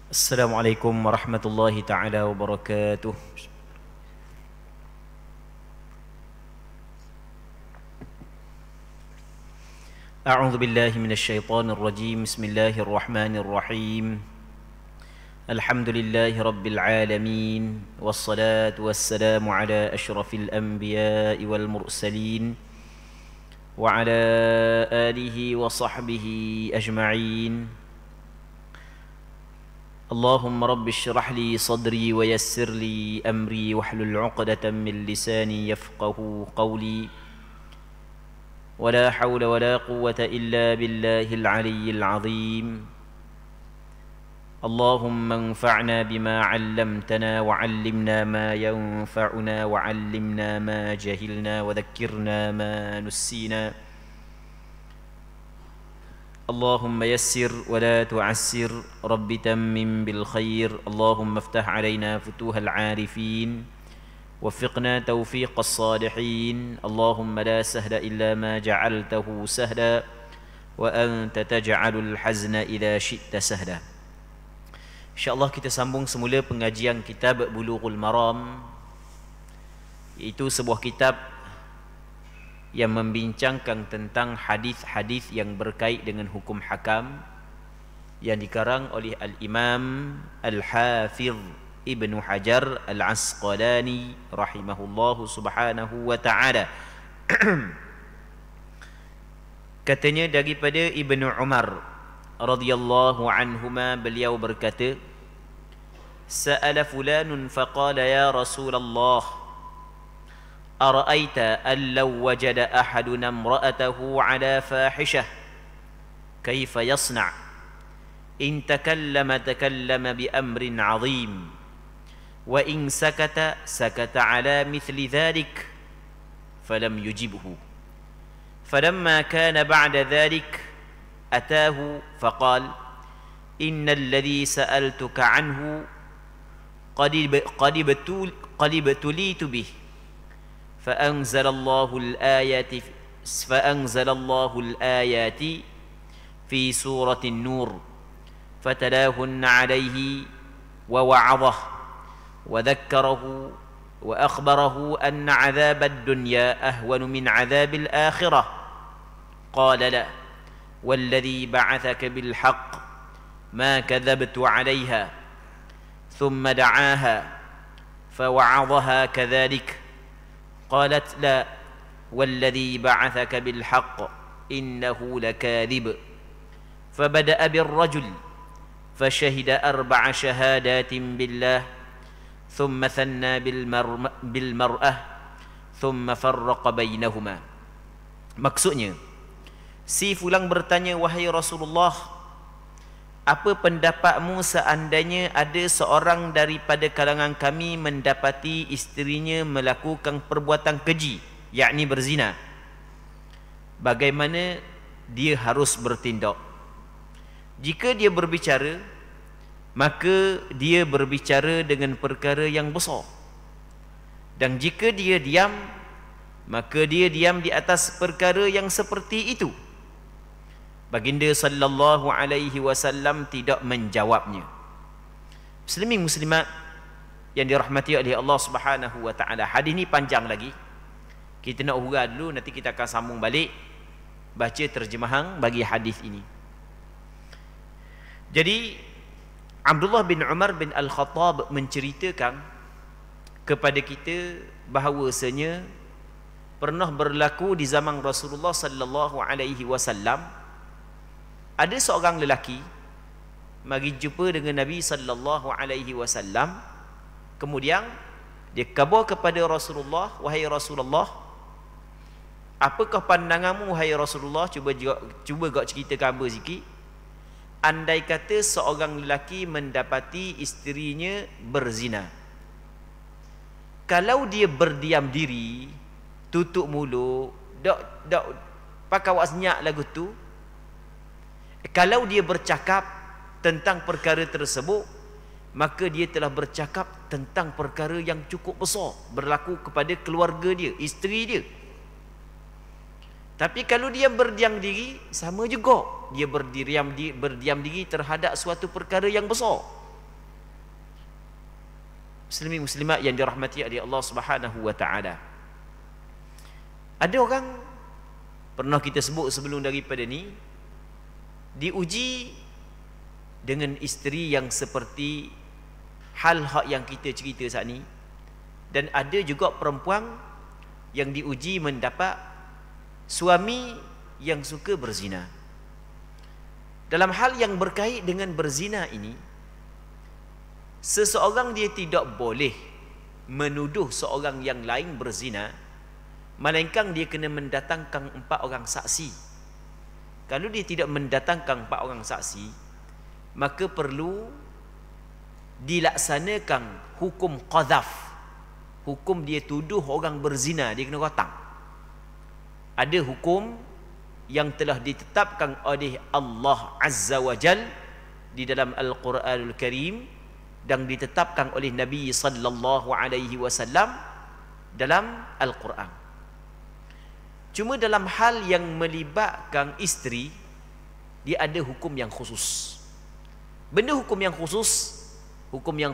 Assalamualaikum warahmatullahi taala wabarakatuh. A'udzu billahi minasyaitonir rajim. Bismillahirrahmanirrahim. Alhamdulillahi rabbil alamin wassalatu wassalamu ala asyrafil anbiya'i wal mursalin wa ala alihi wa sahbihi ajma'in. اللهم رب اشرح لي صدري ويسر لي أمري واحلل عقدة من لساني يفقه قولي ولا حول ولا قوة إلا بالله العلي العظيم. اللهم انفعنا بما علمتنا وعلمنا ما ينفعنا وعلمنا ما جهلنا وذكرنا ما نسينا. اللهم يسر ولا تعسر رب تمم بالخير. اللهم افتح علينا فتوح العارفين وفقنا توفيق الصالحين. اللهم لا سهل إلا ما جعلته سهلا وأنت تجعل الحزن إذا شئت سهلا. InsyaAllah kita sambung semula pengajian kitab Bulughul Maram, iaitu sebuah kitab yang membincangkan tentang hadis-hadis yang berkait dengan hukum hakam yang dikarang oleh Al-Imam Al-Hafidh Ibnu Hajar Al-Asqalani rahimahullahu subhanahu wa ta'ala. Katanya daripada Ibnu Umar radhiyallahu anhuma, beliau berkata, Sa'ala fulanun faqala ya Rasulullah, أرأيت أن لو وجد أحدنا امرأته على فاحشة كيف يصنع؟ إن تكلم بأمر عظيم وإن سكت على مثل ذلك فلم يجبه. فلما كان بعد ذلك أتاه فقال إن الذي سألتك عنه قد ابتليت به. فأنزل الله الآيات في سورة النور فتلاهن عليه ووعظه وذكره وأخبره أن عذاب الدنيا أهون من عذاب الآخرة. قال لا والذي بعثك بالحق ما كذبت عليها. ثم دعاها فوعظها كذلك. قالت لا والذي بعثك بالحق إنه لكاذب. فبدأ بالرجل فشهد 4 شهادات بالله ثم ثنى بالمرأة ثم فرق بينهما. Maksudnya, si fulang bertanya, wahai Rasulullah, apa pendapatmu seandainya ada seorang daripada kalangan kami mendapati isterinya melakukan perbuatan keji, yakni berzina? Bagaimana dia harus bertindak? Jika dia berbicara, maka dia berbicara dengan perkara yang besar. Dan jika dia diam, maka dia diam di atas perkara yang seperti itu. Baginda sallallahu alaihi wasallam tidak menjawabnya. Muslimin muslimat yang dirahmati oleh Allah Subhanahu wa taala, hadis ni panjang lagi. Kita nak huraikan dulu, nanti kita akan sambung balik baca terjemahan bagi hadis ini. Jadi Abdullah bin Umar bin Al-Khattab menceritakan kepada kita bahawasanya pernah berlaku di zaman Rasulullah sallallahu alaihi wasallam, ada seorang lelaki mari jumpa dengan Nabi sallallahu alaihi wasallam. Kemudian dia khabar kepada Rasulullah, wahai Rasulullah, apakah pandanganmu wahai Rasulullah? Cuba gak ceritakan apa sikit. Andai kata seorang lelaki mendapati isterinya berzina, kalau dia berdiam diri, tutup mulut, dak pakai awak senyap lagu tu, kalau dia bercakap tentang perkara tersebut, maka dia telah bercakap tentang perkara yang cukup besar berlaku kepada keluarga dia, isteri dia. Tapi kalau dia berdiam diri, sama juga dia berdiam diri terhadap suatu perkara yang besar. Muslimin muslimat yang dirahmati oleh Allah Subhanahu wa taala. Ada orang pernah kita sebut sebelum daripada ni diuji dengan isteri yang seperti hal hak yang kita cerita saat ni, dan ada juga perempuan yang diuji mendapat suami yang suka berzina. Dalam hal yang berkait dengan berzina ini, seseorang dia tidak boleh menuduh seorang yang lain berzina, melainkan dia kena mendatangkan 4 orang saksi. Kalau dia tidak mendatangkan 4 orang saksi, maka perlu dilaksanakan hukum qadhaf. Hukum dia tuduh orang berzina, dia kena rotang. Ada hukum yang telah ditetapkan oleh Allah Azza wa Jal di dalam Al-Quranul Karim dan ditetapkan oleh Nabi sallallahu alaihi wasallam dalam Al-Quran. Cuma dalam hal yang melibatkan isteri, dia ada hukum yang khusus. Benda hukum yang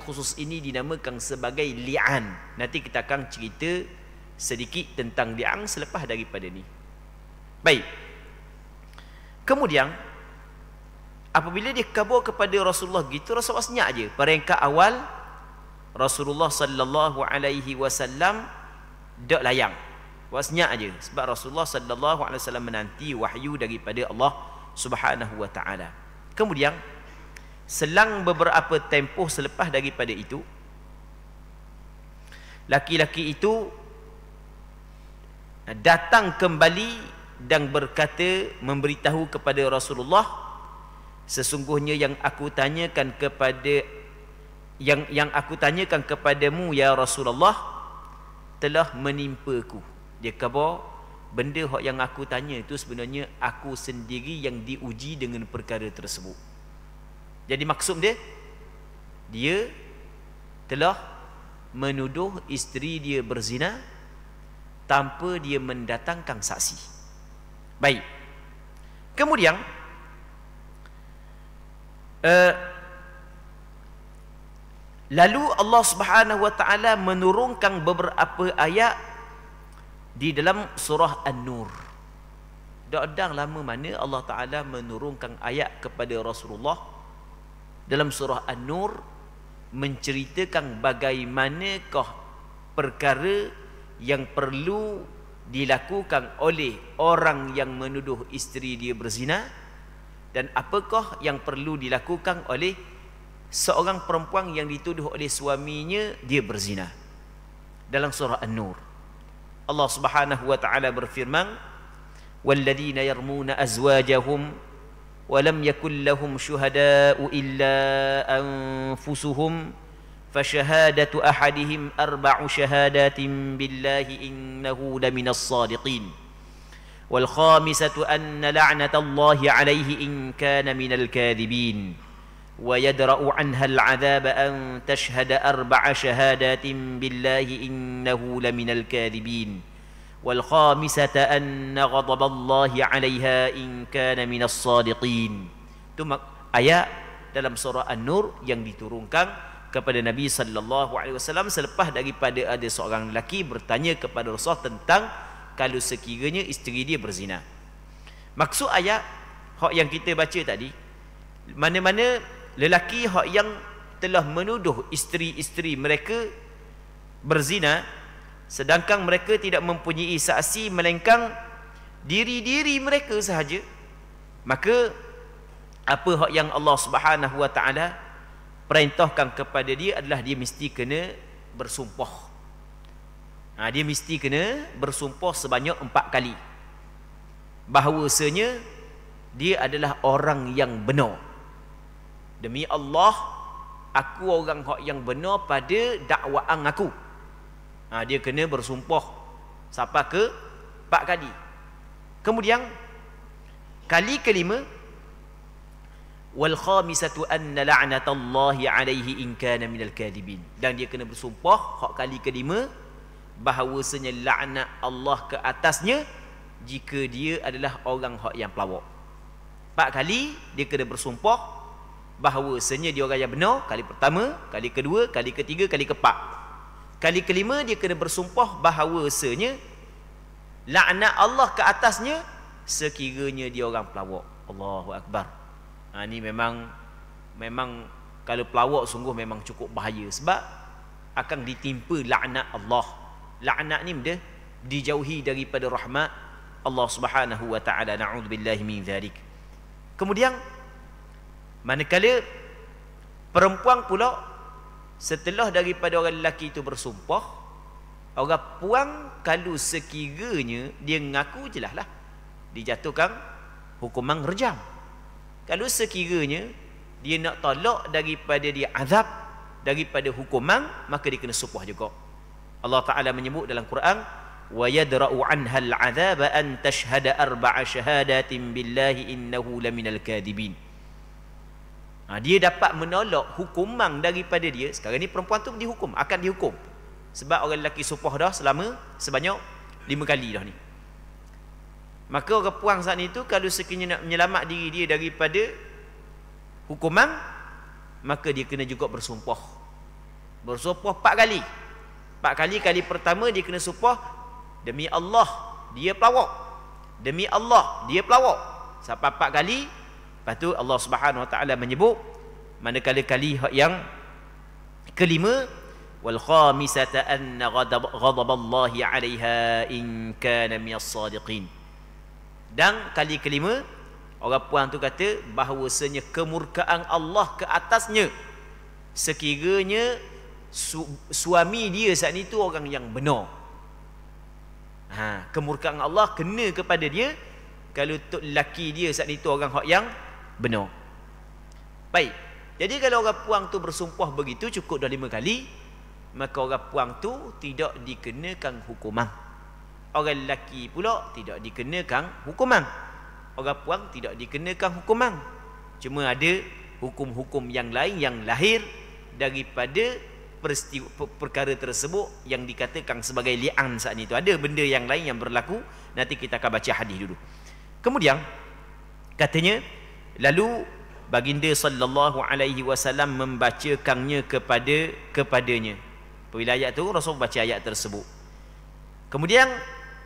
khusus ini dinamakan sebagai li'an. Nanti kita akan cerita sedikit tentang li'an selepas daripada ni. Baik. Kemudian apabila dia kabur kepada Rasulullah gitu, Rasulullah senyap je. Peringkat awal Rasulullah sallallahu alaihi wasallam dak layang. Senyap je sebab Rasulullah sallallahu alaihi wasallam menanti wahyu daripada Allah Subhanahu wa taala. Kemudian selang beberapa tempoh selepas daripada itu, laki-laki itu datang kembali dan berkata, memberitahu kepada Rasulullah, sesungguhnya yang aku tanyakan kepadamu ya Rasulullah telah menimpaku. Dia khabar benda yang aku tanya itu sebenarnya aku sendiri yang diuji dengan perkara tersebut. Jadi maksud dia telah menuduh isteri dia berzina tanpa dia mendatangkan saksi. Baik. Kemudian lalu Allah Subhanahu wa taala menurunkan beberapa ayat di dalam surah An-Nur. Dak lama mana Allah Taala menurunkan ayat kepada Rasulullah dalam surah An-Nur menceritakan bagaimanakah perkara yang perlu dilakukan oleh orang yang menuduh isteri dia berzina, dan apakah yang perlu dilakukan oleh seorang perempuan yang dituduh oleh suaminya dia berzina. Dalam surah An-Nur Allah Subhanahu wa taala berfirman, walladzina yarmuna azwajahum wa lam yakul lahum syuhada'u illa anfusuhum fashahadatu ahadihim arba'u shahadatin billahi innahu laminas sadiqin wal khamisatu anna la'natallahi alayhi in kana minal kadhibin wa yadra'u 'anha al'adhab an tashhada arba'a shahadatin billahi innahu laminal kadhibin wal khamisata anna ghadaballahi 'alayha in kana minas sadiqin. Itu ayat dalam surah An-Nur yang diturunkan kepada Nabi sallallahu alaihi wasallam selepas daripada ada seorang lelaki bertanya kepada Rasulullah tentang kalau sekiranya isteri dia berzina. Maksud ayat hak yang kita baca tadi, mana-mana lelaki hak yang telah menuduh isteri-isteri mereka berzina sedangkan mereka tidak mempunyai saksi melainkan diri-diri mereka sahaja, maka apa hak yang Allah Subhanahu wa taala perintahkan kepada dia adalah dia mesti kena bersumpah. Dia mesti kena bersumpah sebanyak 4 kali bahawasanya dia adalah orang yang benar. Demi Allah, aku orang yang benar pada dakwaan aku. Dia kena bersumpah sampai ke 4 kali. Kemudian kali kelima, wal khamisatu anna la'natallahi alaihi in kana minal kadhibin. Dan dia kena bersumpah hak kali kelima bahawasanya laknat Allah ke atasnya jika dia adalah orang hak yang pelawak. 4 kali dia kena bersumpah bahawasanya dia orang yang benar kali pertama, kali kedua, kali ketiga, kali keempat. Kali kelima dia kena bersumpah bahawasanya laknat Allah ke atasnya sekiranya dia orang pelawak. Allahu Akbar. Ni memang kalau pelawak sungguh memang cukup bahaya, sebab akan ditimpa laknat Allah. Laknat ni benda dijauhi daripada rahmat Allah Subhanahu wa taala. Na'udzubillahi min dzalik. Kemudian manakala perempuan pula setelah daripada orang lelaki itu bersumpah, orang puang kalau sekiranya dia mengaku, jelaslah dijatuhkan hukuman rejam. Kalau sekiranya dia nak tolak daripada dia azab, daripada hukuman, maka dia kena sumpah juga. Allah Ta'ala menyebut dalam Quran, wa yadra'u anha al-'adzaba an tashhada arba'a syahadatin billahi innahu laminal kadibin. Dia dapat menolak hukuman daripada dia. Sekarang ni perempuan tu akan dihukum sebab orang lelaki sumpah dah selama sebanyak 5 kali dah ni. Maka orang puang saat ni tu kalau sekiranya nak menyelamat diri dia daripada hukuman, maka dia kena juga bersumpah. Bersumpah 4 kali. 4 kali. Kali pertama dia kena sumpah, demi Allah dia pelawak, demi Allah dia pelawak, sampai 4 kali. Lepas tu Allah Subhanahu wa taala menyebut manakala kali yang kelima, wal khamisata anna ghadaballahi 'alaiha in kana minas sadiqin. Dan kali kelima orang puan tu kata bahawasanya kemurkaan Allah ke atasnya sekiranya suami dia saat itu orang yang benar. Kemurkaan Allah kena kepada dia kalau tok lelaki dia saat itu orang hak yang benar. Baik. Jadi kalau orang puang tu bersumpah begitu cukup dah 5 kali, maka orang puang tu tidak dikenakan hukuman. Orang lelaki pula tidak dikenakan hukuman. Orang puang tidak dikenakan hukuman. Cuma ada hukum-hukum yang lain yang lahir daripada peristiwa perkara tersebut yang dikatakan sebagai li'an saat itu. Ada benda yang lain yang berlaku, nanti kita akan baca hadis dulu. Kemudian katanya, lalu baginda sallallahu alaihi wasallam membacakannya kepadanya. Apabila ayat tu Rasul baca ayat tersebut. Kemudian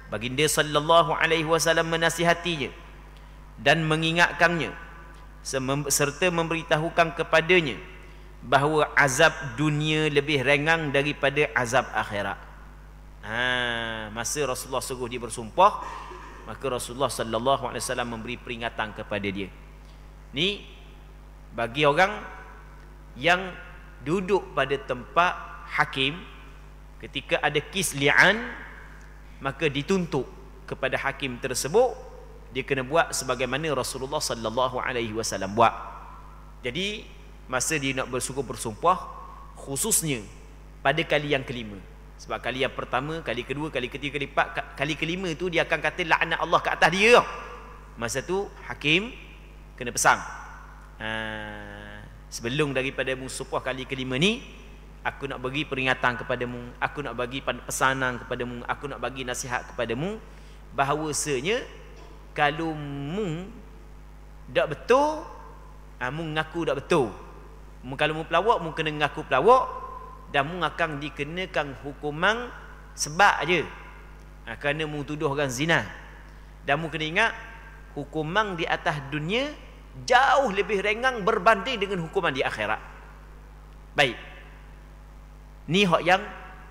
baginda sallallahu alaihi wasallam menasihatinya dan mengingatkannya serta memberitahukan kepadanya bahawa azab dunia lebih ringan daripada azab akhirat. Masa Rasulullah suruh dia bersumpah, maka Rasulullah sallallahu alaihi wasallam memberi peringatan kepada dia. Ni bagi orang yang duduk pada tempat hakim ketika ada kes li'an, maka dituntut kepada hakim tersebut dia kena buat sebagaimana Rasulullah sallallahu alaihi wasallam buat. Jadi masa dia nak bersumpah, khususnya pada kali yang kelima. Sebab kali yang pertama, kali kedua, kali ketiga, kali empat, kali kelima tu dia akan kata laknat Allah ke atas dia. Masa tu hakim kena pesan, sebelum daripada bersumpah kali kelima ni, aku nak bagi peringatan kepadamu, aku nak bagi pesanan kepadamu, aku nak bagi nasihat kepadamu bahawasanya kalau mu tak betul, mu ngaku tak betul. Kalau mu pelawak, mu kena ngaku pelawak, dan mu akan dikenakan hukuman sebab aja kerana mu tuduh orang zina. Dan mu kena ingat hukuman di atas dunia jauh lebih ringan berbanding dengan hukuman di akhirat. Baik. Ni hak yang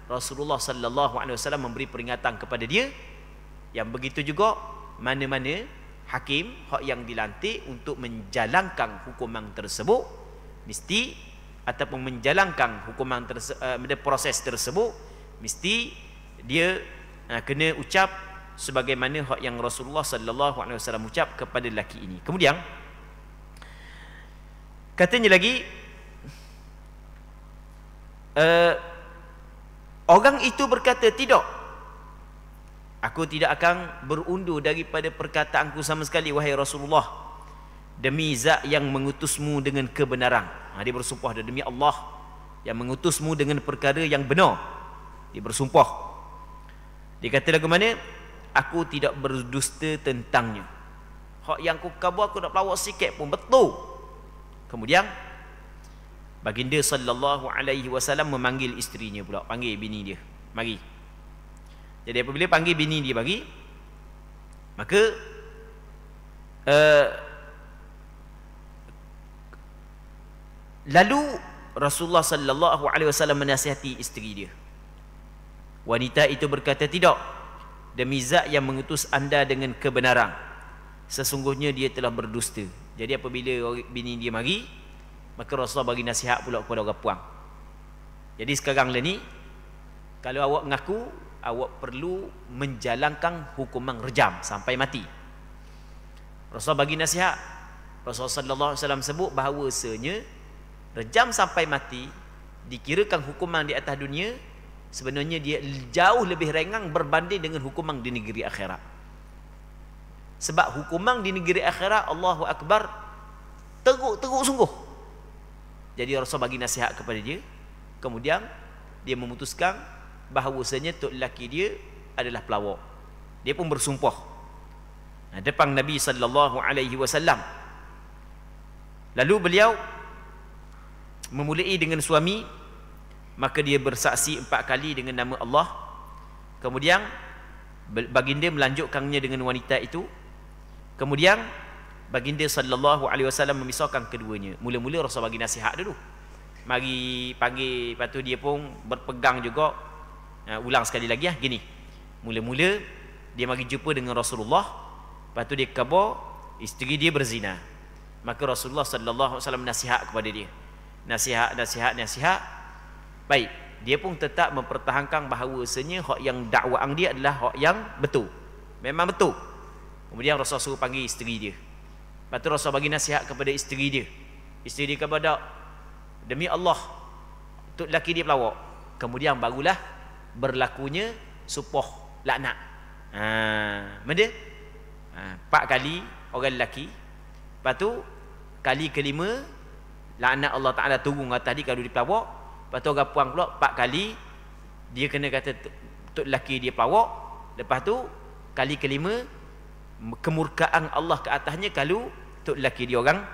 Rasulullah sallallahu alaihi wasallam memberi peringatan kepada dia. Yang begitu juga mana-mana hakim hak yang dilantik untuk menjalankan hukuman tersebut mesti, ataupun menjalankan hukuman proses tersebut mesti dia kena ucap sebagaimana hak yang Rasulullah sallallahu alaihi wasallam ucap kepada lelaki ini. Kemudian katanya lagi, orang itu berkata, tidak, aku tidak akan berundur daripada perkataanku sama sekali, wahai Rasulullah, demi zat yang mengutusmu dengan kebenaran. Dia bersumpah demi Allah yang mengutusmu dengan perkara yang benar. Dia bersumpah. Dia kata lagu mana? Aku tidak berdusta tentangnya. Hak yang aku kabur, aku nak pelawak sikit pun betul. Kemudian baginda sallallahu alaihi wasallam memanggil isterinya pula, panggil bini dia, mari. Jadi apabila panggil bini dia bagi, maka lalu Rasulullah sallallahu alaihi wasallam menasihati isteri dia. Wanita itu berkata, tidak, demi zat yang mengutus anda dengan kebenaran, sesungguhnya dia telah berdusta. Jadi apabila bini dia mari, maka Rasulullah bagi nasihat pula kepada orang puang. Jadi sekarang ni, kalau awak mengaku, awak perlu menjalankan hukuman rejam sampai mati. Rasulullah bagi nasihat. Rasulullah sallallahu alaihi wasallam sebut bahawasanya rejam sampai mati dikirakan hukuman di atas dunia, sebenarnya dia jauh lebih ringan berbanding dengan hukuman di negeri akhirat. Sebab hukuman di negeri akhirat, Allahu Akbar, teruk sungguh. Jadi Rasul bagi nasihat kepada dia. Kemudian dia memutuskan bahawasanya tok lelaki dia adalah pelawak. Dia pun bersumpah depan Nabi sallallahu alaihi wasallam. Lalu beliau memulai dengan suami, maka dia bersaksi 4 kali dengan nama Allah. Kemudian baginda melanjutkannya dengan wanita itu. Kemudian baginda sallallahu alaihi wasallam memisahkan keduanya. Mula-mula Rasul bagi nasihat dulu, mari panggil, lepas tu dia pun berpegang juga. Ulang sekali lagi gini. Mula-mula dia mari jumpa dengan Rasulullah, lepas tu dia khabar isteri dia berzina. Maka Rasulullah sallallahu alaihi wasallam nasihat kepada dia. Nasihat. Baik, dia pun tetap mempertahankan bahawasanya hak yang dakwaan dia adalah hak yang betul. Memang betul. Kemudian Rasul suruh panggil isteri dia. Lepas tu Rasul bagi nasihat kepada isteri dia. Isteri dia kepada, demi Allah, tok lelaki dia pelawak. Kemudian barulah berlakunya sumpah laknat. Menda 4 kali orang lelaki. Lepas tu kali kelima laknat Allah Taala turun atas dia kalau dia pelawak. Lepas tu orang puang pula 4 kali dia kena kata tok lelaki dia pelawak. Lepas tu kali kelima kemurkaan Allah ke atasnya kalau tok lelaki dia orang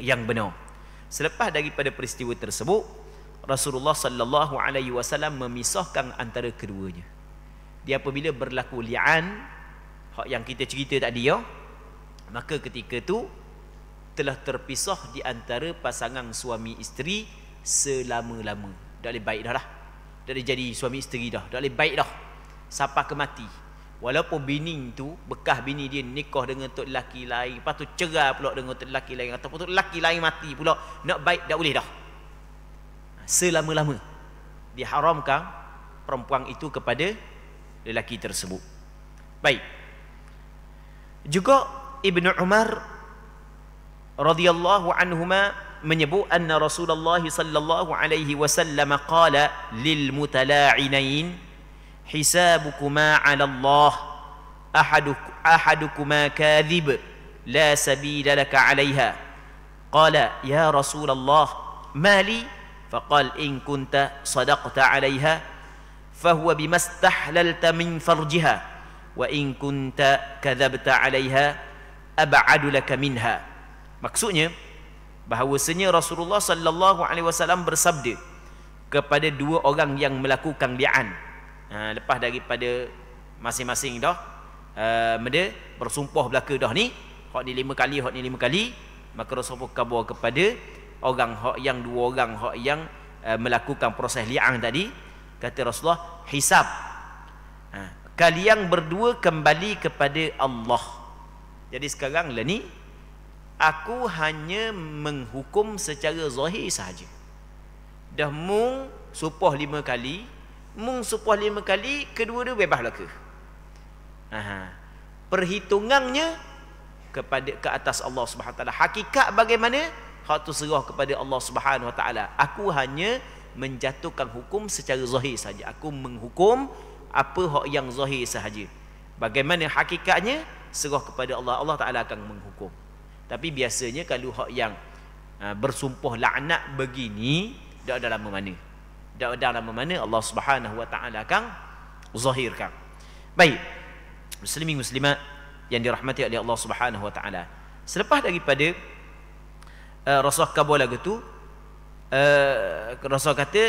yang benar. Selepas daripada peristiwa tersebut, Rasulullah sallallahu alaihi wasallam memisahkan antara keduanya. Dia apabila berlaku li'an, hak yang kita cerita tadi ya, maka ketika tu telah terpisah di antara pasangan suami isteri selama-lama. Tak boleh baik dah lah. Tak boleh jadi suami isteri dah. Tak boleh baik dah sampai ke mati. Walaupun bini tu, bekas bini dia nikah dengan tok lelaki lain, lepas tu cerai pula dengan tok lelaki lain, ataupun tok lelaki lain mati pula, nak baik tak boleh dah. Selama-lama diharamkan perempuan itu kepada lelaki tersebut. Baik. Juga Ibnu Umar radhiyallahu anhuma menyebut anna Rasulullah sallallahu alaihi wasallam qala lil mutala'inain hisabukuma 'ala Allah ahadukuma kadhib la sabila laka 'alayha qala ya Rasulullah mali faqal in kunta sadaqta 'alayha fahuwa bimastahlalta min farjiha wa in kunta kadhabta 'alayha ab'adu laka minha. Maksudnya bahawasanya Rasulullah sallallahu alaihi wasallam bersabda kepada 2 orang yang melakukan li'an, lepas daripada masing-masing dah bersumpah belaka dah ni, hak ni 5 kali, hak ni 5 kali, maka Rasulullah khabar kepada orang hak yang 2 orang hak yang melakukan proses li'an tadi, kata Rasulullah, hisab kalian berdua kembali kepada Allah. Jadi sekarang lah ni aku hanya menghukum secara zahir sahaja. Dah mung sumpah 5 kali, kedua-dua bebas belaka. Perhitungannya ke atas Allah Subhanahu Wa Taala. Hakikat bagaimana? Hak tu serah kepada Allah Subhanahu Wa Taala. Aku hanya menjatuhkan hukum secara zahir saja. Aku menghukum apa hak yang zahir sahaja. Bagaimana hakikatnya serah kepada Allah. Allah Taala akan menghukum. Tapi biasanya kalau hak yang bersumpah laknat begini, tak ada lama mana. Tak ada lama mana Allah Subhanahu Wa Taala akan zahirkan. Baik, muslimin muslimat yang dirahmati oleh Allah Subhanahu Wa Taala. Selepas daripada Rasul kabar lagu tu, Rasul kata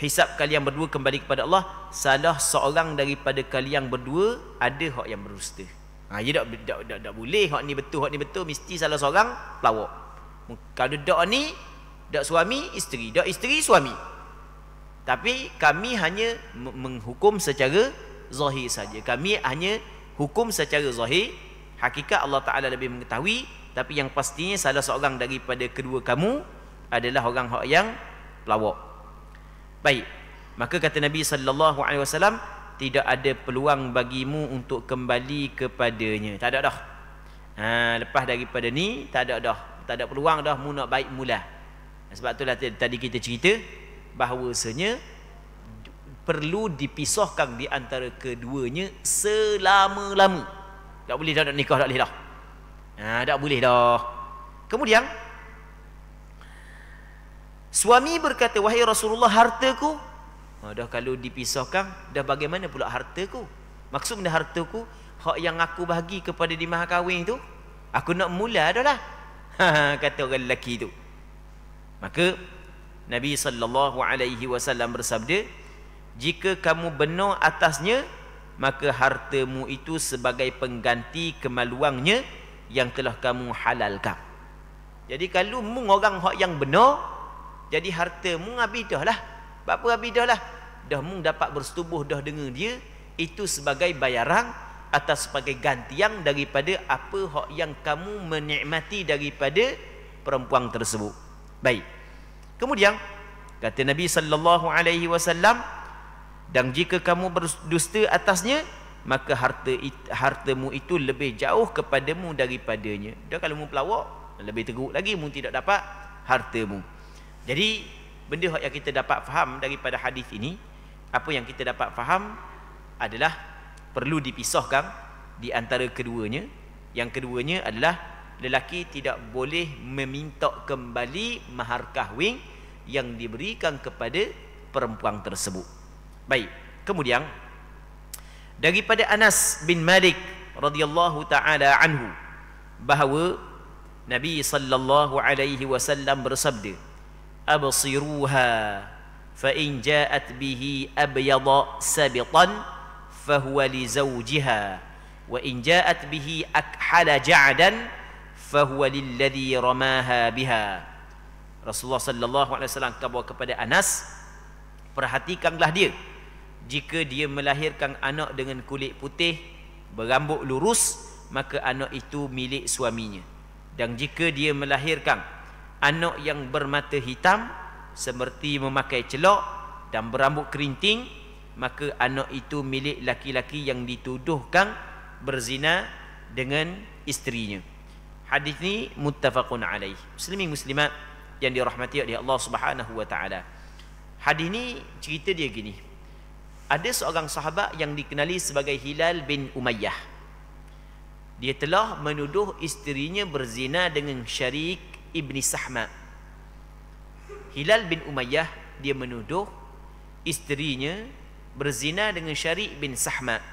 hisab kalian berdua kembali kepada Allah, salah seorang daripada kalian berdua ada hak yang berdusta. Dia tak boleh hak ni betul mesti salah seorang pelawak. Kalau dak ni dak suami isteri, dak isteri suami. Tapi kami hanya menghukum secara zahir saja. Kami hanya hukum secara zahir. Hakikat Allah Taala lebih mengetahui, tapi yang pastinya salah seorang daripada kedua kamu adalah orang hak yang pelawak. Baik. Maka kata Nabi sallallahu alaihi wasallam, tidak ada peluang bagimu untuk kembali kepadanya. Tak ada dah. Lepas daripada ni tak ada dah. Tak ada peluang dah mu nak baik mula. Sebab itulah tadi kita cerita bahawasanya perlu dipisahkan di antara keduanya selama-lama. Tak boleh dah nak nikah, tak boleh dah. Tak boleh dah. Kemudian suami berkata, wahai Rasulullah, hartaku. Dah kalau dipisahkan, dah bagaimana pula hartaku? Maksudnya hartaku, hak yang aku bahagi kepada di mahar kahwin tu, aku nak mula dah lah. Kata orang lelaki tu. Maka Nabi SAW bersabda, jika kamu benar atasnya, maka hartamu itu sebagai pengganti kemaluannya yang telah kamu halalkan. Jadi kalau mu orang hak yang benar, jadi hartamu habis dah lah. Apa habis dah lah? Dah mu dapat bersetubuh dah dengan dia, itu sebagai bayaran atas sebagai gantian daripada apa hak yang kamu menikmati daripada perempuan tersebut. Baik. Kemudian kata Nabi sallallahu alaihi wasallam, dan jika kamu berdusta atasnya, maka hartamu itu lebih jauh kepadamu daripadanya. Dah kalau mu pelawak, lebih teruk lagi mu tidak dapat hartamu. Jadi benda yang kita dapat faham daripada hadis ini, apa yang kita dapat faham adalah perlu dipisahkan di antara keduanya. Yang keduanya adalah lelaki tidak boleh meminta kembali mahar kahwin yang diberikan kepada perempuan tersebut. Baik. Kemudian daripada Anas bin Malik radhiyallahu taala anhu bahawa Nabi sallallahu alaihi wasallam bersabda, absiruha fa in ja'at bihi abyada sabitan fahuwa li zawjiha wa in ja'at bihi akhala ja'dan fahuwa lilladhi ramaha biha. Rasulullah sallallahu alaihi wasallam kabar kepada Anas, perhatikanlah dia, jika dia melahirkan anak dengan kulit putih berambut lurus, maka anak itu milik suaminya. Dan jika dia melahirkan anak yang bermata hitam seperti memakai celok dan berambut kerinting, maka anak itu milik laki-laki yang dituduhkan berzina dengan isterinya. Hadis ni muttafaqun alaih. Muslimin muslimat yang dirahmati oleh Allah Subhanahu wa taala. Hadis ni cerita dia gini. Ada seorang sahabat yang dikenali sebagai Hilal bin Umayyah. Dia telah menuduh isterinya berzina dengan Syarik ibni Sahma. Hilal bin Umayyah dia menuduh isterinya berzina dengan Syarik bin Sahma.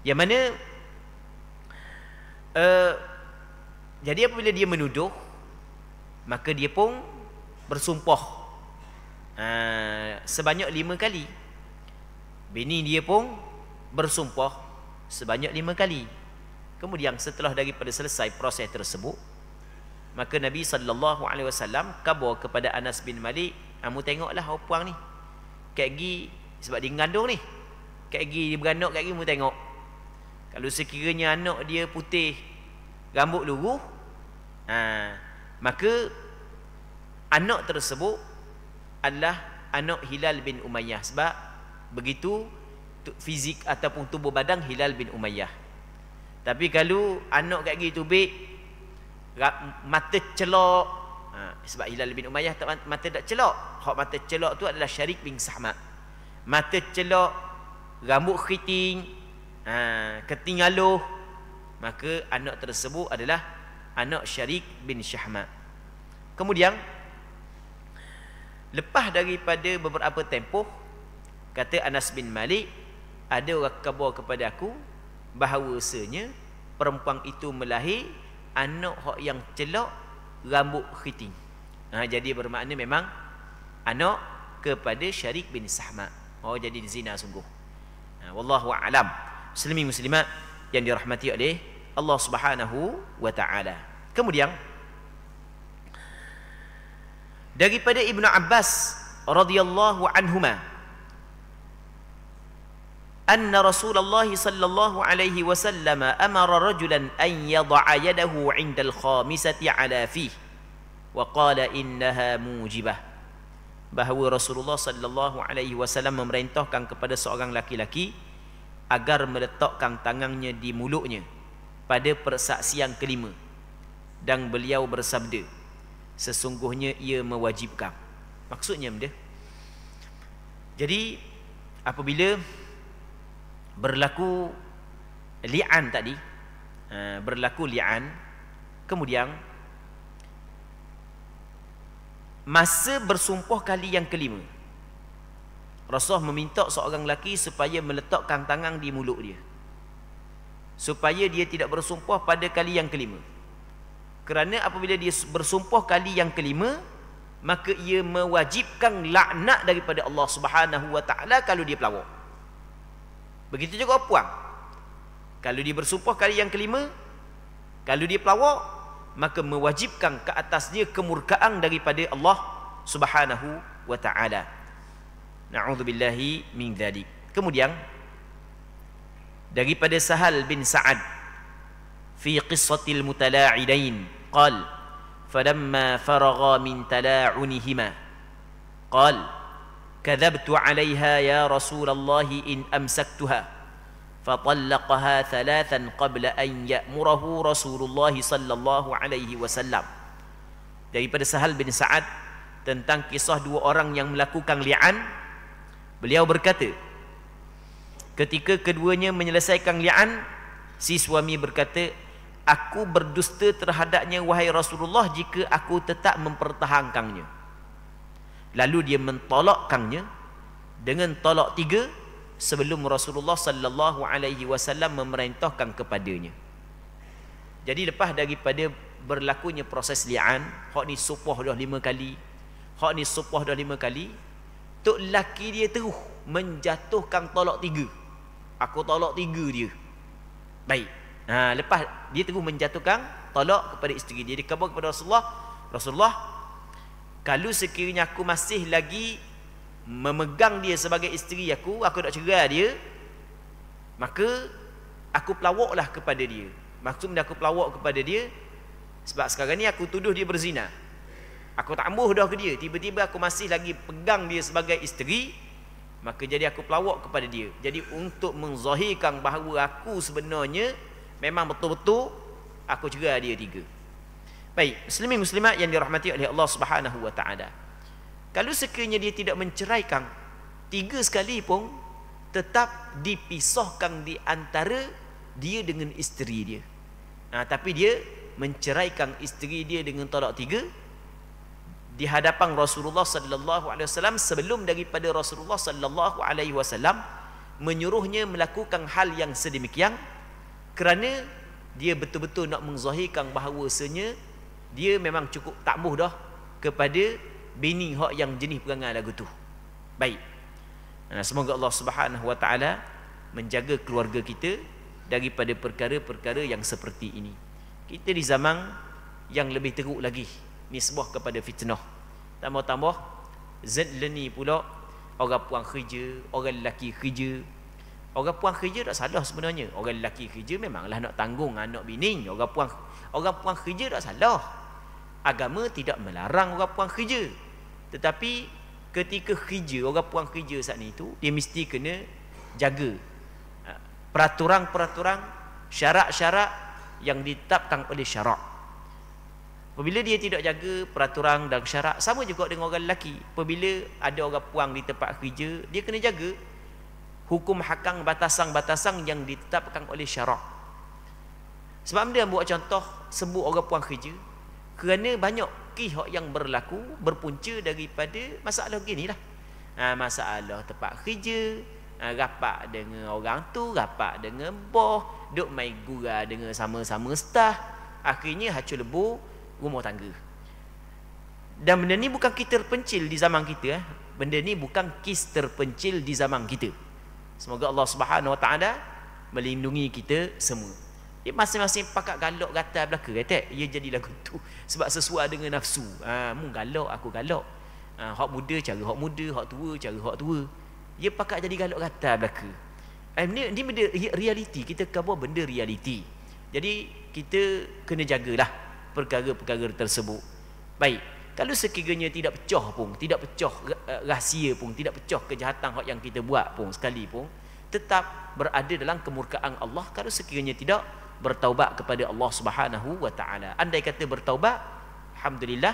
Yang mana jadi apabila dia menuduh, maka dia pun bersumpah sebanyak 5 kali. Bini dia pun bersumpah sebanyak 5 kali. Kemudian setelah daripada selesai proses tersebut, maka Nabi SAW kabar kepada Anas bin Malik, kamu tengoklah perempuan ni, kat gi sebab dia mengandung ni, kat gi dia beranak, kat gi kamu tengok, kalau sekiranya anak dia putih rambut lurus, maka anak tersebut adalah anak Hilal bin Umayyah, sebab begitu fizik ataupun tubuh badan Hilal bin Umayyah. Tapi kalau anak kat gitu tubik mata celok, sebab Hilal bin Umayyah mata tak celok, hak mata celok tu adalah Syarik bin Sahma. Mata celok, rambut keriting, keting aluh, maka anak tersebut adalah anak Syarik bin Syahma. Kemudian lepas daripada beberapa tempoh, kata Anas bin Malik, ada orang kabar kepada aku bahawasanya perempuan itu melahir anak hak yang celok, rambut keriting. Jadi bermakna memang anak kepada Syarik bin Sahma. Jadi zina sungguh. Wallahu a'lam. Muslimin muslimat yang dirahmati oleh Allah Subhanahu wa taala. Kemudian daripada Ibnu Abbas radhiyallahu anhuma anna Rasulullah sallallahu alaihi wasallam amara rajulan an yad'a yadahu 'inda al-khamisati 'ala fihi wa qala innaha mujibah. Bahawa Rasulullah sallallahu alaihi wasallam memerintahkan kepada seorang laki-laki agar meletakkan tangannya di mulutnya pada persaksian kelima, dan beliau bersabda, sesungguhnya ia mewajibkan. Maksudnya benda, jadi apabila berlaku li'an tadi, berlaku li'an, kemudian masa bersumpah kali yang kelima, Rasulullah meminta seorang lelaki supaya meletakkan tangan di mulut dia, supaya dia tidak bersumpah pada kali yang kelima. Kerana apabila dia bersumpah kali yang kelima, maka ia mewajibkan laknat daripada Allah Subhanahu wa taala kalau dia pelawak. Begitu juga puang. Kalau dia bersumpah kali yang kelima, kalau dia pelawak, maka mewajibkan ke atasnya kemurkaan daripada Allah Subhanahu wa taala. Na'udzubillahi min dzalik. Kemudian daripada Sahal bin Sa'ad fi qissatil mutala'idain qal falamma faragha min tala'unihima qal kadhabtu 'alayha ya Rasulullah in amsaktuha fatallaqaha thalathan qabla an ya'murahu Rasulullah sallallahu alaihi wasallam. Daripada Sahal bin Sa'ad tentang kisah dua orang yang melakukan li'an, beliau berkata, ketika keduanya menyelesaikan li'an, si suami berkata, aku berdusta terhadapnya wahai Rasulullah jika aku tetap mempertahankannya. Lalu dia mentolakkannya dengan tolak 3 sebelum Rasulullah sallallahu alaihi wasallam memerintahkan kepadanya. Jadi lepas daripada berlakunya proses li'an, hak ni sumpah dah 5 kali, hak ni sumpah dah 5 kali, tok laki dia terus menjatuhkan tolak 3. Aku tolak 3 dia. Baik. Lepas dia terus menjatuhkan tolak kepada isteri dia. Dia khabar kepada Rasulullah, Rasulullah, kalau sekiranya aku masih lagi memegang dia sebagai isteri aku nak cerai dia, maka aku pelawaklah kepada dia. Maksudnya aku pelawak kepada dia sebab sekarang ni aku tuduh dia berzina. Aku tak ambuh dah ke dia, tiba-tiba aku masih lagi pegang dia sebagai isteri, maka jadi aku pelawak kepada dia. Jadi untuk menzahirkan bahawa aku sebenarnya memang betul-betul aku cerai dia 3. Baik, muslimin muslimat yang dirahmati oleh Allah Subhanahu wa taala. Kalau sekiranya dia tidak menceraikan 3 sekali pun, tetap dipisahkan di antara dia dengan isteri dia. Tapi dia menceraikan isteri dia dengan talak 3 di hadapan Rasulullah sallallahu alaihi wasallam, sebelum daripada Rasulullah sallallahu alaihi wasallam menyuruhnya melakukan hal yang sedemikian, kerana dia betul-betul nak menzahirkan bahawasanya dia memang cukup takbuh dah kepada bini hak yang jenis perangai lagu tu. Baik. Semoga Allah Subhanahu wa taala menjaga keluarga kita daripada perkara-perkara yang seperti ini. Kita di zaman yang lebih teruk lagi, nisbah kepada fitnah. Tambah-tambah zalani pula, orang puan kerja, orang lelaki kerja. Orang puan kerja tak salah sebenarnya. Orang lelaki kerja memanglah nak tanggung anak bini. Orang puan kerja tak salah. Agama tidak melarang orang puan kerja. Tetapi ketika kerja, orang puan kerja saat ni tu, dia mesti kena jaga peraturan-peraturan, syarat-syarat yang ditetapkan oleh syarak. Apabila dia tidak jaga peraturan dan syarat, sama juga dengan orang lelaki. Apabila ada orang puan di tempat kerja, dia kena jaga hukum hakam, batasan-batasan yang ditetapkan oleh syarak. Sebab dia buat contoh sebut orang puan kerja, kerana banyak kisah yang berlaku berpunca daripada masalah gini lah. Masalah tempat kerja, rapat dengan orang tu, rapat dengan bos, duk main gurau dengan sama-sama staf, akhirnya hacul lebu rumah tangga. Dan benda ni bukan kes terpencil di zaman kita. Benda ni bukan kes terpencil di zaman kita. Semoga Allah Subhanahu Wa Taala melindungi kita semua. Masing-masing pakat galak gatal belaka kata ia jadi lagu tu sebab sesuai dengan nafsu. Mu galak, aku galak. Hak muda cara hak muda, hak tua cara hak tua. Dia pakat jadi galak gatal belaka. Ni benda realiti, kita cover benda realiti. Jadi kita kena jagalah perkara-perkara tersebut. Baik, kalau sekiranya tidak pecah pun, tidak pecah rahsia pun, tidak pecah kejahatan hak yang kita buat pun sekali pun, tetap berada dalam kemurkaan Allah kalau sekiranya tidak bertaubat kepada Allah Subhanahu Wa Taala. Andai kata bertaubat, alhamdulillah,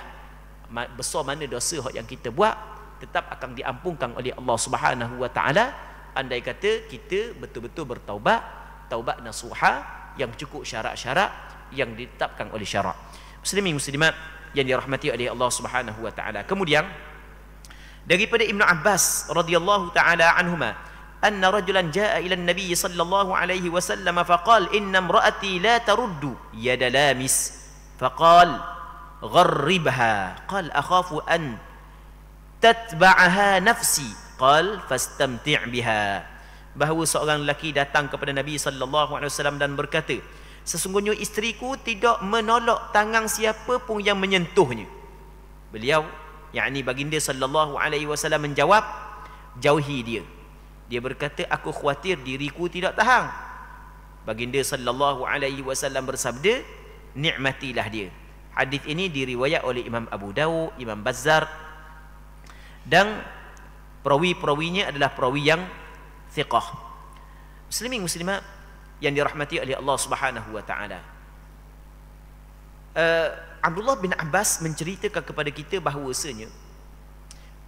besar mana dosa yang kita buat tetap akan diampunkan oleh Allah Subhanahu Wa Taala. Andai kata kita betul-betul bertaubat, taubat nasuha yang cukup syarat-syarat yang ditetapkan oleh syarak. Muslimin muslimat yang dirahmati oleh Allah Subhanahu Wa Taala. Kemudian daripada Ibnu Abbas radhiyallahu taala anhuma, anna rajulan jaa ila an-nabiy sallallahu alaihi wasallam faqala inna imra'ati la taruddu yada lamis faqala gharribha qala akhafu an tatba'aha nafsi qala fastamti' biha. Bahawa seorang lelaki datang kepada Nabi sallallahu alaihi wasallam dan berkata, sesungguhnya isteriku tidak menolak tangan siapa pun yang menyentuhnya. Beliau, yakni baginda sallallahu alaihi wasallam menjawab, jauhi dia. Dia berkata, aku khawatir diriku tidak tahan. Baginda sallallahu alaihi wasallam bersabda, nikmatilah dia. Hadis ini diriwayat oleh Imam Abu Dawud, Imam Bazzar, dan perawi-perawinya adalah perawi yang thiqah. Muslimin muslimat yang dirahmati oleh Allah Subhanahu Wa Taala. Abdullah bin Abbas menceritakan kepada kita bahawasanya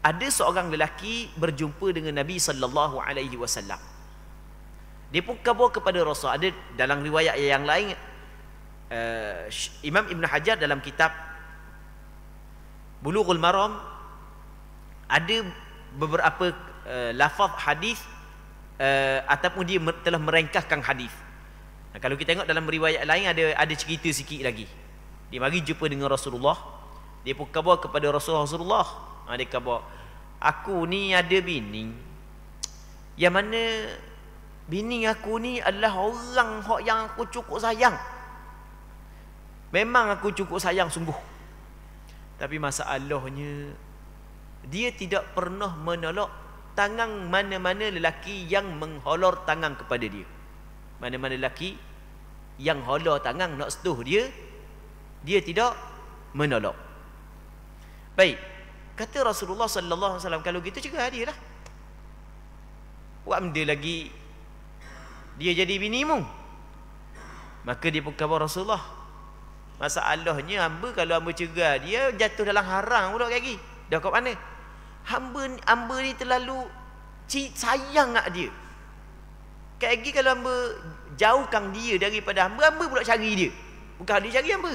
ada seorang lelaki berjumpa dengan Nabi sallallahu alaihi wasallam. Dia pun khabar kepada Rasul. Ada dalam riwayat yang lain, Imam Ibn Hajar dalam kitab Bulughul Maram ada beberapa lafaz hadis ataupun dia telah merengkahkan hadis. Kalau kita tengok dalam riwayat lain ada cerita sikit lagi. Dia mari jumpa dengan Rasulullah. Dia pun khabar kepada Rasulullah. Dia khabar, aku ni ada bini, yang mana bini aku ni adalah orang yang aku cukup sayang. Memang aku cukup sayang sungguh. Tapi masalahnya, dia tidak pernah menolak tangan mana-mana lelaki yang mengholor tangan kepada dia. Mana-mana lelaki yang holor tangan nak sentuh dia, dia tidak menolak. Baik, kata Rasulullah sallallahu alaihi wasallam, kalau gitu cegah dia lah. Buat benda lagi dia jadi binimu. Maka dia pun khabar Rasulullah, masalahnya hamba kalau hamba cegah dia jatuh dalam haram pula lagi. Dah kat mana? Hamba ni terlalu sayang nak dia. Kayak lagi kalau hamba jauhkan dia daripada hamba, hamba pula cari dia. Bukan dia cari hamba.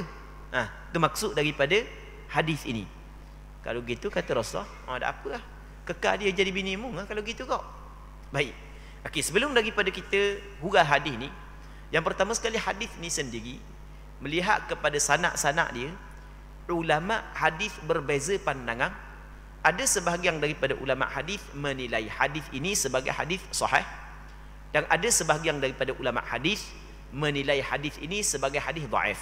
Itu maksud daripada hadis ini. Kalau gitu kata Rasulullah, ada apa lah, kekal dia jadi binimu kalau gitu kau. Baik. Okey, sebelum daripada kita huraikan hadis ni, yang pertama sekali hadis ni sendiri melihat kepada sanad-sanad dia, ulama hadis berbeza pandangan. Ada sebahagian daripada ulama hadis menilai hadis ini sebagai hadis sahih, dan ada sebahagian daripada ulama hadis menilai hadis ini sebagai hadis dhaif.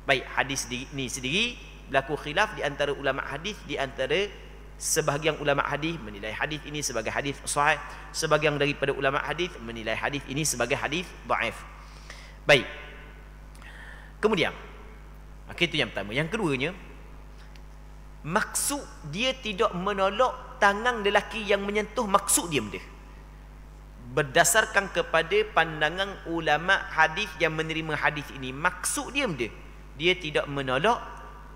Baik, hadis ini sendiri berlaku khilaf di antara ulama hadis, di antara sebahagian ulama hadis menilai hadis ini sebagai hadis sahih, sebahagian daripada ulama hadis menilai hadis ini sebagai hadis dhaif. Baik. Kemudian, itu yang pertama. Yang keduanya, maksud dia tidak menolak tangan lelaki yang menyentuh, maksud dia benda. Berdasarkan kepada pandangan ulama hadis yang menerima hadis ini, maksud dia benda, dia tidak menolak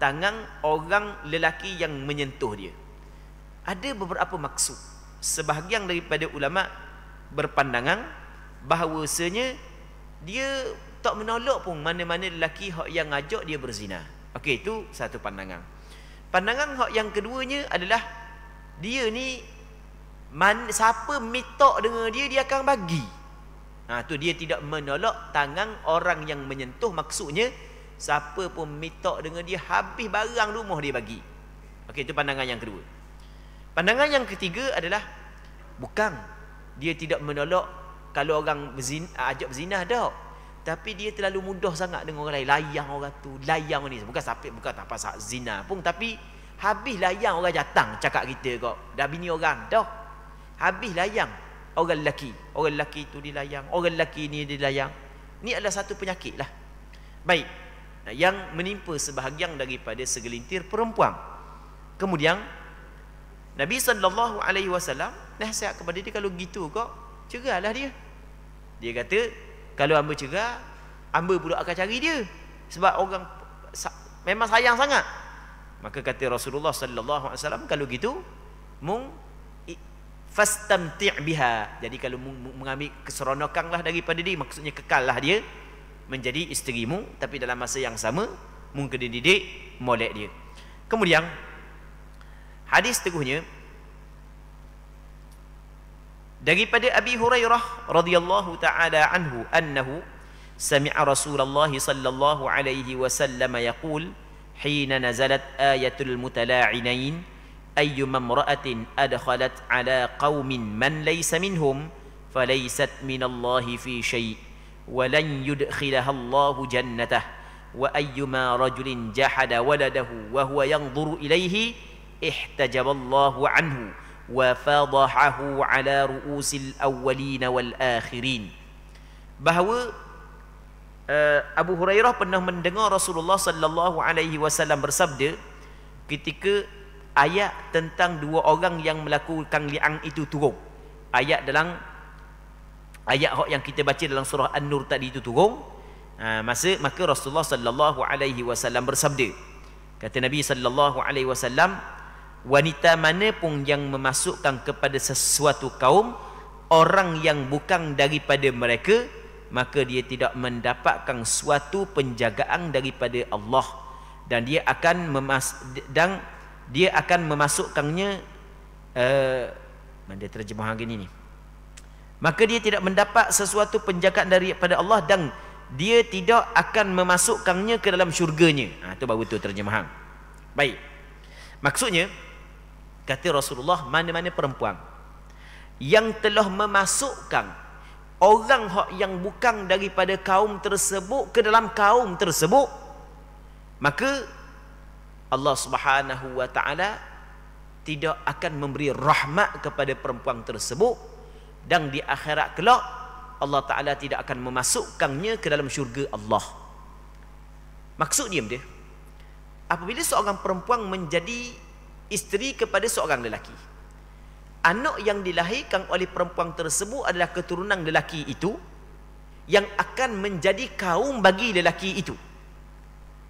tangan orang lelaki yang menyentuh dia. Ada beberapa maksud. Sebahagian daripada ulama berpandangan bahawasanya dia tak menolak pun mana-mana lelaki yang ngajak dia berzina. Okey, itu satu pandangan. Pandangan yang keduanya adalah dia ni siapa minta dengan dia, dia akan bagi. Tu dia tidak menolak tangan orang yang menyentuh, maksudnya siapa pun minta dengan dia, habis barang rumah dia bagi. Okey, itu pandangan yang kedua. Pandangan yang ketiga adalah bukan dia tidak menolak kalau orang ajak berzina dah. Tapi dia terlalu mudah sangat dengan orang lain, layang orang tu, layang ni. Bukan tak pasal zina pun, tapi habis layang orang datang cakap kita kok dah bini orang dah. Habis layang orang lelaki tu dilayang, orang lelaki ni dilayang. Ni adalah satu penyakit lah. Baik, yang menimpa sebahagian daripada segelintir perempuan. Kemudian Nabi SAW nasihat kepada dia, kalau gitu kok cerailah dia. Dia kata, kalau hamba cerai, hamba pula akan cari dia, sebab orang memang sayang sangat. Maka kata Rasulullah SAW, kalau gitu fastamti' biha. Jadi kalau mengambil keseronokanlah daripada dia, maksudnya kekallah dia menjadi isterimu, tapi dalam masa yang sama mungkin dia didik molek dia. Kemudian hadis teguhnya daripada Abi Hurairah radhiyallahu taala anhu annahu sami'a Rasulullah sallallahu alaihi wasallam yaqul hina nazalat ayatul mutala'inain ayyuma imra'atin adkhalat ala qaumin man laysa minhum falaysat minallahi fi syai' wa lan yudkhilaha Allahu jannatah wa ayyuma rajulin jahada waladahu wa huwa yanzuru ilayhi ihtajaballahu anhu wa fadahahu ala ru'usil awwalin wal akhirin. Bahawa Abu Hurairah pernah mendengar Rasulullah sallallahu alaihi wasallam bersabda ketika ayat tentang dua orang yang melakukan li'an itu turun. Ayat yang kita baca dalam surah An-Nur tadi itu turun. Maka Rasulullah sallallahu alaihi wasallam bersabda, kata Nabi sallallahu alaihi wasallam, wanita mana pun yang memasukkan kepada sesuatu kaum orang yang bukan daripada mereka, maka dia tidak mendapatkan suatu penjagaan daripada Allah, dan dia akan memasukkannya mana terjemahan gini ni, maka dia tidak mendapat sesuatu penjagaan daripada Allah dan dia tidak akan memasukkannya ke dalam syurganya. Itu baru betul terjemahan. Baik, maksudnya kata Rasulullah, mana-mana perempuan yang telah memasukkan orang yang bukan daripada kaum tersebut ke dalam kaum tersebut, maka Allah Subhanahu wa taala tidak akan memberi rahmat kepada perempuan tersebut, dan di akhirat kelak Allah taala tidak akan memasukkannya ke dalam syurga Allah. Maksud dia, apabila seorang perempuan menjadi isteri kepada seorang lelaki, anak yang dilahirkan oleh perempuan tersebut adalah keturunan lelaki itu yang akan menjadi kaum bagi lelaki itu.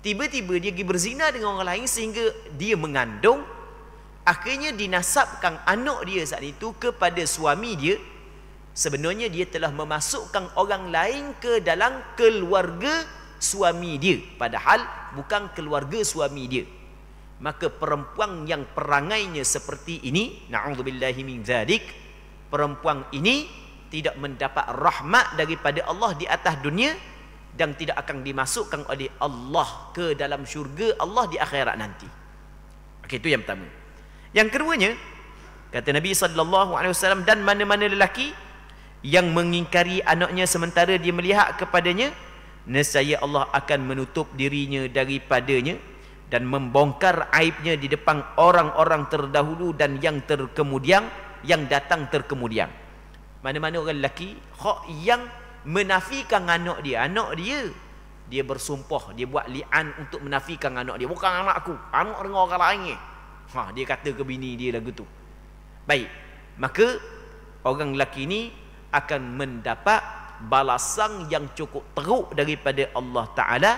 Tiba-tiba dia pergi berzina dengan orang lain sehingga dia mengandung, akhirnya dinasabkan anak dia saat itu kepada suami dia. Sebenarnya dia telah memasukkan orang lain ke dalam keluarga suami dia, padahal bukan keluarga suami dia. Maka perempuan yang perangainya seperti ini, na'udzubillahi min dzalik, perempuan ini tidak mendapat rahmat daripada Allah di atas dunia dan tidak akan dimasukkan oleh Allah ke dalam syurga Allah di akhirat nanti. Okey, itu yang pertama. Yang keduanya, kata Nabi sallallahu alaihi wasallam, dan mana-mana lelaki yang mengingkari anaknya sementara dia melihat kepadanya, nescaya Allah akan menutup dirinya daripadanya dan membongkar aibnya di depan orang-orang terdahulu dan yang terkemudian, yang datang terkemudian. Mana-mana orang lelaki yang menafikan anak dia bersumpah, dia buat li'an untuk menafikan anak dia, bukan anak aku, anak dengan orang lain. Dia kata ke bini dia lagu tu. Baik, maka orang lelaki ini akan mendapat balasan yang cukup teruk daripada Allah Ta'ala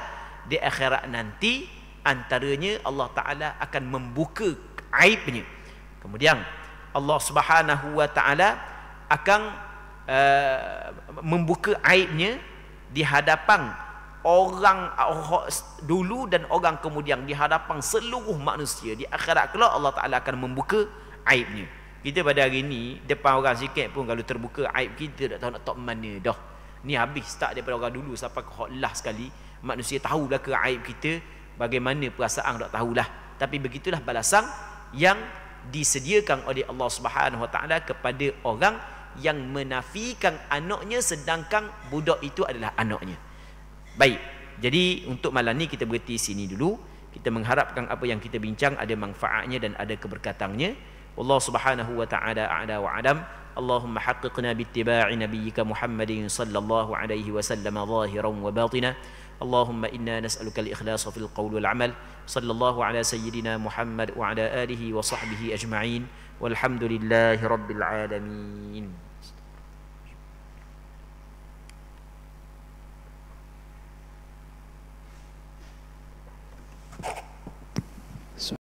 di akhirat nanti. Antaranya Allah Ta'ala akan membuka aibnya. Kemudian Allah Subhanahu wa Ta'ala akan membuka aibnya di hadapan orang dulu dan orang kemudian, di hadapan seluruh manusia. Di akhirat kelak Allah Ta'ala akan membuka aibnya. Kita pada hari ni depan orang sikit pun kalau terbuka aib kita, tak tahu nak mana dah. Ni habis start daripada orang dulu sampai ke last sekali manusia tahulah ke aib kita, bagaimana perasaan tak tahulah. tapi begitulah balasan yang disediakan oleh Allah Subhanahu Wa Taala kepada orang yang menafikan anaknya sedangkan budak itu adalah anaknya. Baik, jadi untuk malam ni kita berhenti sini dulu. Kita mengharapkan apa yang kita bincang ada manfaatnya dan ada keberkatannya. Allah Subhanahu Wa Taala a'la wa adam. Allahumma haqqiqna bittiba'i nabiyyika Muhammadin sallallahu alaihi wasallam zahiran wa batina. اللهم إنا نسألك الإخلاص في القول والعمل صلى الله على سيدنا محمد وعلى آله وصحبه أجمعين والحمد لله رب العالمين.